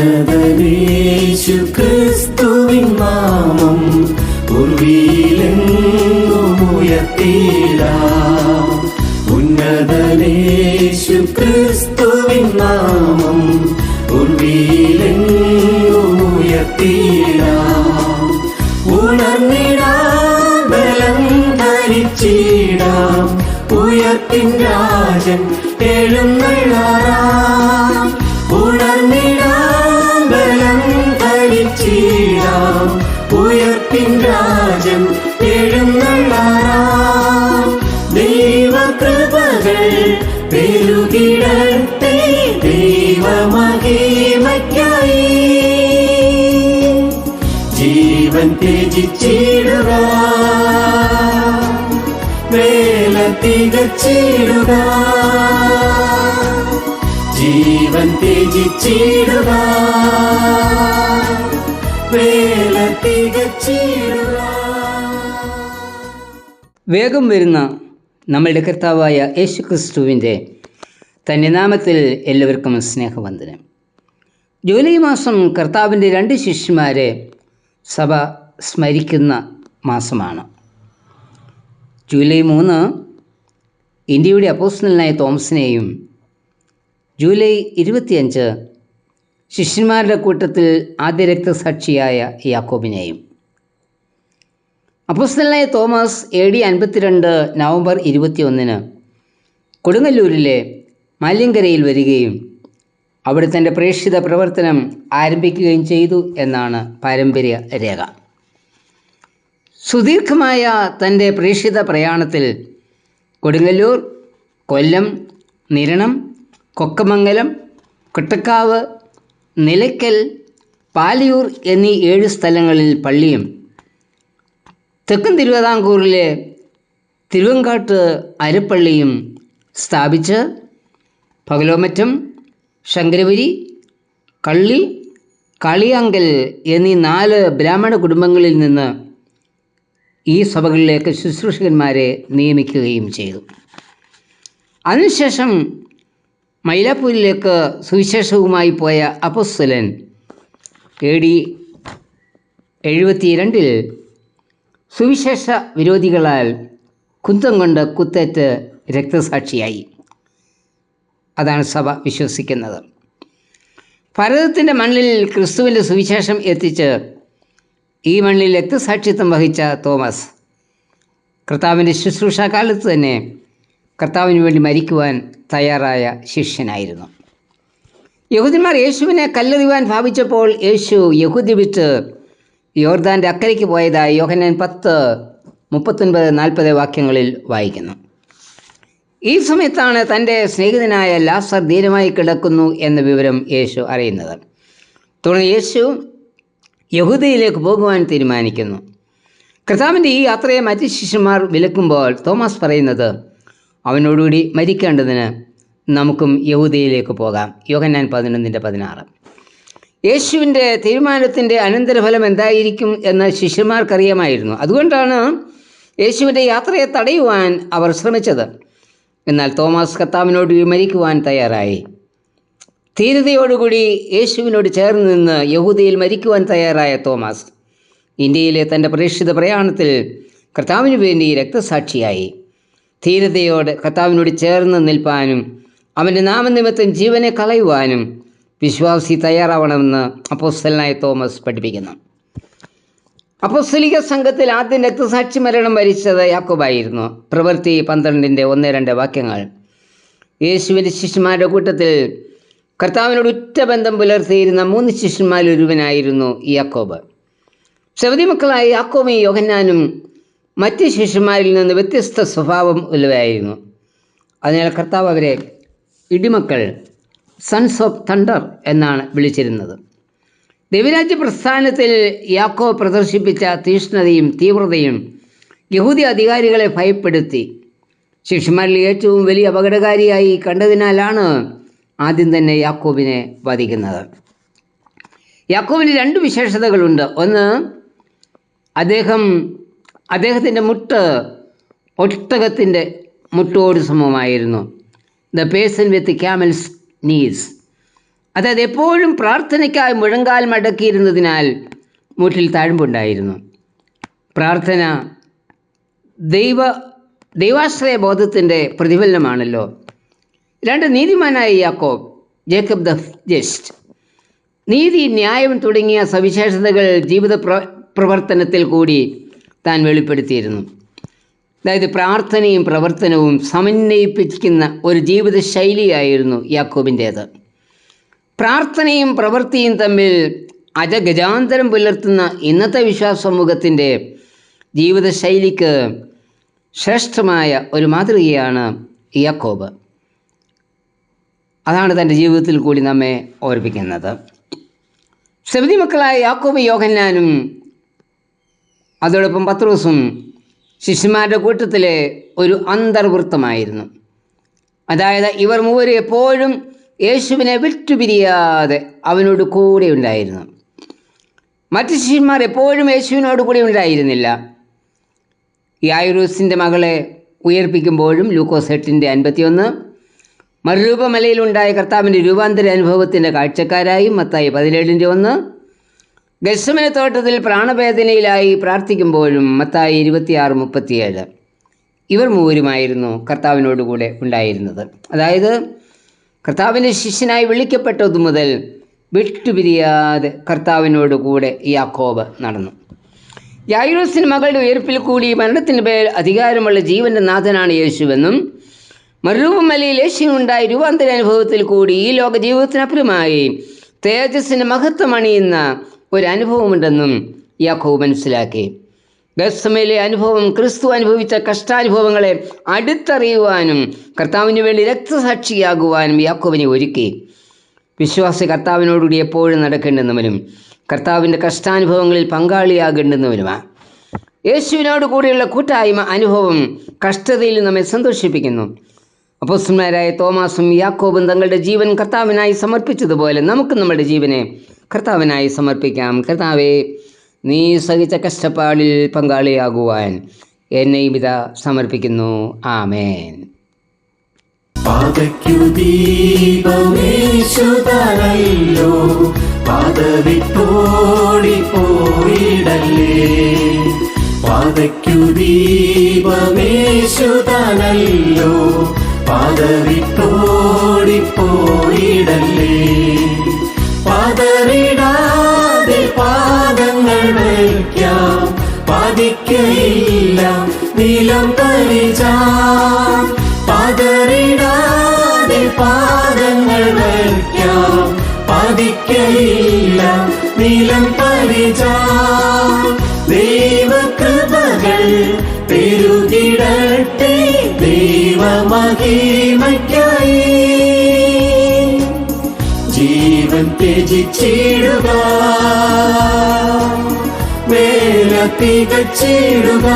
ഉന്നതനേശു ക്രിസ്തുവിൻ നാമം ഉയർത്തിടാം. ഉന്നതനേശു ക്രിസ്തുവിൻ നാമം ഉയർത്തിടാം. ഉണർന്നിടാം, ബലം ധരിച്ചിടാം, ഉയർത്തിൻ രാജൻ എഴുന്നള്ളാം. ഉണർന്നിടാം, ബലം ധരിച്ചിടാം, ഉയർത്തിൻ രാജൻ എഴുന്നള്ളാം. ദൈവകൃപകൾ പെരുകിടട്ടെ ദൈവമഹിമയ്ക്കായി. ജീവൻ ത്യജിച്ചിടുക, വേല തികച്ചിടുക. ജീവൻ ത്യജിച്ചിടുക, വേല തികച്ചിടുക. വേഗം വരുന്ന നമ്മളുടെ കർത്താവായ യേശുക്രിസ്തുവിൻ്റെ തൻ്റെ നാമത്തിൽ എല്ലാവർക്കും സ്നേഹവന്ദനം. ജൂലൈ മാസം കർത്താവിൻ്റെ 2 ശിഷ്യന്മാരെ സഭ സ്മരിക്കുന്ന മാസമാണ്. ജൂലൈ 3 ഇന്ത്യയുടെ അപ്പോസ്തലനായ തോമസിനെയും ജൂലൈ 25 ശിഷ്യന്മാരുടെ കൂട്ടത്തിൽ ആദ്യ രക്തസാക്ഷിയായ യാക്കോബിനെയും. അപ്പോസ്തലനായ തോമസ് AD 52 നവംബർ 21 കൊടുങ്ങല്ലൂരിലെ മാല്യങ്കരയിൽ വരികയും അവിടെ തൻ്റെ പ്രേക്ഷിത പ്രവർത്തനം ആരംഭിക്കുകയും ചെയ്തു എന്നാണ് പാരമ്പര്യ രേഖ. സുദീർഘമായ തൻ്റെ പ്രേക്ഷിത പ്രയാണത്തിൽ കൊടുങ്ങല്ലൂർ, കൊല്ലം, നിരണം, കൊക്കമംഗലം, കൊട്ടക്കാവ്, നിലയ്ക്കൽ, പാലിയൂർ എന്നീ 7 സ്ഥലങ്ങളിൽ പള്ളിയും തെക്കൻ തിരുവിതാംകൂറിലെ തിരുവങ്കാട്ട് അരപ്പള്ളിയും സ്ഥാപിച്ച് പകലോമറ്റം, ശങ്കരപുരി, കള്ളി, കളിയാങ്കൽ എന്നീ 4 ബ്രാഹ്മണ കുടുംബങ്ങളിൽ നിന്ന് ഈ സഭകളിലേക്ക് ശുശ്രൂഷകന്മാരെ നിയമിക്കുകയും ചെയ്തു. അതിനുശേഷം മൈലാപ്പൂരിലേക്ക് സുവിശേഷവുമായി പോയ അപ്പോസ്തലൻ AD 72 സുവിശേഷ വിരോധികളാൽ കുന്തം കൊണ്ട് കുത്തേറ്റ് രക്തസാക്ഷിയായി. അതാണ് സഭ വിശ്വസിക്കുന്നത്. ഭാരതത്തിൻ്റെ മണ്ണിൽ ക്രിസ്തുവിൻ്റെ സുവിശേഷം എത്തിച്ച് ഈ മണ്ണിൽ രക്തസാക്ഷിത്വം വഹിച്ച തോമസ് കർത്താവിൻ്റെ ശുശ്രൂഷാകാലത്ത് തന്നെ കർത്താവിന് വേണ്ടി മരിക്കുവാൻ തയ്യാറായ ശിഷ്യനായിരുന്നു. യഹൂദന്മാർ യേശുവിനെ കല്ലെറിയുവാൻ ഭാവിച്ചപ്പോൾ യേശു യഹൂദ്യ വിട്ട് യോർദാൻ്റെ അക്കരയ്ക്ക് പോയതായി യോഹന്നാൻ 10:39-40 വാക്യങ്ങളിൽ വായിക്കുന്നു. ഈ സമയത്താണ് തൻ്റെ സ്നേഹിതനായ ലാസർ ധീരമായി കിടക്കുന്നു എന്ന വിവരം യേശു അറിയുന്നത്. തുടർന്ന് യേശു യഹൂദയിലേക്ക് പോകുവാൻ തീരുമാനിക്കുന്നു. കർത്താവിൻ്റെ ഈ യാത്രയെ മറ്റ് ശിഷ്യന്മാർ വിലക്കുമ്പോൾ തോമസ് പറയുന്നത്, അവനോടുകൂടി മരിക്കേണ്ടതിന് നമുക്കും യഹൂദയിലേക്ക് പോകാം. യോഹന്നാൻ 11:16. യേശുവിൻ്റെ തീരുമാനത്തിൻ്റെ അനന്തരഫലം എന്തായിരിക്കും എന്ന് ശിഷ്യന്മാർക്കറിയാമായിരുന്നു. അതുകൊണ്ടാണ് യേശുവിൻ്റെ യാത്രയെ തടയുവാൻ അവർ ശ്രമിച്ചത്. എന്നാൽ തോമസ് കർത്താവിനോട് മരിക്കുവാൻ തയ്യാറായി. ധീരതയോടുകൂടി യേശുവിനോട് ചേർന്ന് നിന്ന് യഹൂദയിൽ മരിക്കുവാൻ തയ്യാറായ തോമസ് ഇന്ത്യയിലെ തൻ്റെ പ്രേക്ഷിത പ്രയാണത്തിൽ കർത്താവിന് വേണ്ടി രക്തസാക്ഷിയായി. ധീരതയോടെ കർത്താവിനോട് ചേർന്ന് നിൽപ്പാനും അവൻ്റെ നാമനിമിത്തം ജീവനെ കളയുവാനും വിശ്വാസി തയ്യാറാവണമെന്ന് അപ്പോസ്തലനായ തോമസ് പഠിപ്പിക്കുന്നു. അപ്പോസ്തലിക സംഘത്തിൽ ആദ്യം രക്തസാക്ഷി മരണം വരിച്ചത് യാക്കോബായിരുന്നു. പ്രവൃത്തി 12:1-2 വാക്യങ്ങൾ. യേശുവിൻ്റെ ശിഷ്യന്മാരുടെ കൂട്ടത്തിൽ കർത്താവിനോട് ഉറ്റ ബന്ധം പുലർത്തിയിരുന്ന 3 ശിഷ്യന്മാരിൽ ഒരുവനായിരുന്നു യാക്കോബ്. സെബെദി മക്കളായ യാക്കോബും യോഹന്നാനും മറ്റ് ശിഷ്യന്മാരിൽ നിന്ന് വ്യത്യസ്ത സ്വഭാവം ഉള്ളവരായിരുന്നു. അതിനാൽ കർത്താവ് അവരെ ഇടിമക്കൾ, സൺസ് ഓഫ് തണ്ടർ എന്നാണ് വിളിച്ചിരുന്നത്. ദൈവരാജ്യ പ്രസ്ഥാനത്തിൽ യാക്കോബ് പ്രദർശിപ്പിച്ച തീഷ്ണതയും തീവ്രതയും യഹൂദി അധികാരികളെ ഭയപ്പെടുത്തി. ശിഷ്യന്മാരിൽ ഏറ്റവും വലിയ അപകടകാരിയായി കണ്ടതിനാലാണ് ആദ്യം തന്നെ യാക്കോബിനെ വധിക്കുന്നത്. യാക്കോബിന് 2 വിശേഷതകളുണ്ട്. ഒന്ന്, അദ്ദേഹത്തിൻ്റെ മുട്ട് ഒട്ടകത്തിൻ്റെ മുട്ടോട് സമമായിരുന്നു. The person with camels knees. അതായത് എപ്പോഴും പ്രാർത്ഥനയ്ക്കായി മുഴങ്കാൽ മടക്കിയിരുന്നതിനാൽ മൂട്ടിൽ താഴ്മ്പുണ്ടായിരുന്നു. പ്രാർത്ഥന ദൈവാശ്രയ ബോധത്തിൻ്റെ പ്രതിഫലനമാണല്ലോ. 2 നീതിമാനായ യാക്കോബ്, ജേക്കബ് ദ ജസ്റ്റ്, നീതി, ന്യായം തുടങ്ങിയ സവിശേഷതകൾ ജീവിത പ്രവർത്തനത്തിൽ കൂടി താൻ വെളിപ്പെടുത്തിയിരുന്നു. അതായത് പ്രാർത്ഥനയും പ്രവർത്തനവും സമന്വയിപ്പിക്കുന്ന ഒരു ജീവിത ശൈലിയായിരുന്നു യാക്കോബിൻ്റേത്. പ്രാർത്ഥനയും പ്രവൃത്തിയും തമ്മിൽ അജഗജാന്തരം പുലർത്തുന്ന ഇന്നത്തെ വിശ്വാസ സമൂഹത്തിൻ്റെ ജീവിതശൈലിക്ക് ശ്രേഷ്ഠമായ ഒരു മാതൃകയാണ് യാക്കോബ്. അതാണ് തൻ്റെ ജീവിതത്തിൽ കൂടി നമ്മെ ഓർപ്പിക്കുന്നത്. സെബെദി മക്കളായ യാക്കോബ്, യോഹന്നാനും അതോടൊപ്പം പത്രോസും ശിഷ്യന്മാരുടെ കൂട്ടത്തിലെ ഒരു അന്തർവൃത്തമായിരുന്നു. അതായത് ഇവർ മൂവരും എപ്പോഴും യേശുവിനെ വിട്ടുപിരിയാതെ അവനോട് കൂടെ ഉണ്ടായിരുന്നു. മറ്റ് ശിഷ്യന്മാർ എപ്പോഴും യേശുവിനോട് കൂടെ ഉണ്ടായിരുന്നില്ല. യായിറൂസിൻ്റെ മകളെ ഉയർപ്പിക്കുമ്പോഴും ലൂക്കോസ് 8:51, മറുരൂപമലയിലുണ്ടായ കർത്താവിൻ്റെ രൂപാന്തര അനുഭവത്തിൻ്റെ കാഴ്ചക്കാരായും മത്തായി 17:1, ഗത്സമന തോട്ടത്തിൽ പ്രാണവേദനയിലായി പ്രാർത്ഥിക്കുമ്പോഴും മത്തായി 26:37. ഇവർ മൂവരുമായിരുന്നു കർത്താവിനോടുകൂടെ ഉണ്ടായിരുന്നത്. അതായത് കർത്താവിൻ്റെ ശിഷ്യനായി വിളിക്കപ്പെട്ടതു മുതൽ വിട്ടുപിരിയാതെ കർത്താവിനോട് കൂടെ യാക്കോബ് നടന്നു. യായിറൂസിൻ്റെ മകളുടെ ഉയർപ്പിൽ കൂടി മരണത്തിൻ്റെ മേൽ അധികാരമുള്ള ജീവൻ്റെ നാഥനാണ് യേശുവെന്നും മറുരൂപമലയിൽ യേശുവിനുണ്ടായ രൂപാന്തര അനുഭവത്തിൽ കൂടി ഈ ലോക ജീവിതത്തിനപ്പുറമായി തേജസ്സിൻ്റെ മഹത്വം അണിയുന്ന ഒരു അനുഭവമുണ്ടെന്നും യാക്കോബ് മനസ്സിലാക്കി. ഗത്സമയിലെ അനുഭവം ക്രിസ്തു അനുഭവിച്ച കഷ്ടാനുഭവങ്ങളെ അടുത്തറിയുവാനും കർത്താവിന് വേണ്ടി രക്തസാക്ഷിയാകുവാനും യാക്കോബിനെ ഒരുക്കി. വിശ്വാസി കർത്താവിനോടുകൂടി എപ്പോഴും നടക്കേണ്ടുന്നവനും കർത്താവിൻ്റെ കഷ്ടാനുഭവങ്ങളിൽ പങ്കാളിയാകേണ്ടുന്നവനുമാണ്. യേശുവിനോട് കൂടിയുള്ള കൂട്ടായ്മ അനുഭവം കഷ്ടതയിൽ നമ്മെ സന്തോഷിപ്പിക്കുന്നു. അപ്പോസ്തലന്മാരായ തോമാസും യാക്കോബും തങ്ങളുടെ ജീവൻ കർത്താവിനായി സമർപ്പിച്ചതുപോലെ നമുക്ക് നമ്മുടെ ജീവനെ കർത്താവിനായി സമർപ്പിക്കാം. കർത്താവേ, നീ സഹിച്ച കഷ്ടപ്പാടിൽ പങ്കാളിയാകുവാൻ എന്നെയും ഇതാ സമർപ്പിക്കുന്നു. ആമേൻ. പാതയ്ക്കു ദീപമേശുതാനല്ലോ, പാതവിട്ടോടി പോയിടല്ലേ. പാതയ്ക്കു ദീപമേശുതാനല്ലോ, പാതവിട്ടോടി പോയിടല്ലേ. പാതവിടാതെ പാദങ്ങൾ വയ്ക്കാം, പാതിക്കയില്ല നിലം പരിചാം. പാതറിടാതെ പാദങ്ങൾ വയ്ക്കാം, പാതിക്കയില്ല നിലം പരിചാം. ദൈവകൃപകൾ പെരുകിടട്ടെ ദൈവമഹിമയ്ക്കായി. ജീവൻ ത്യജിച്ചിടുക, വേല തികച്ചിടുക.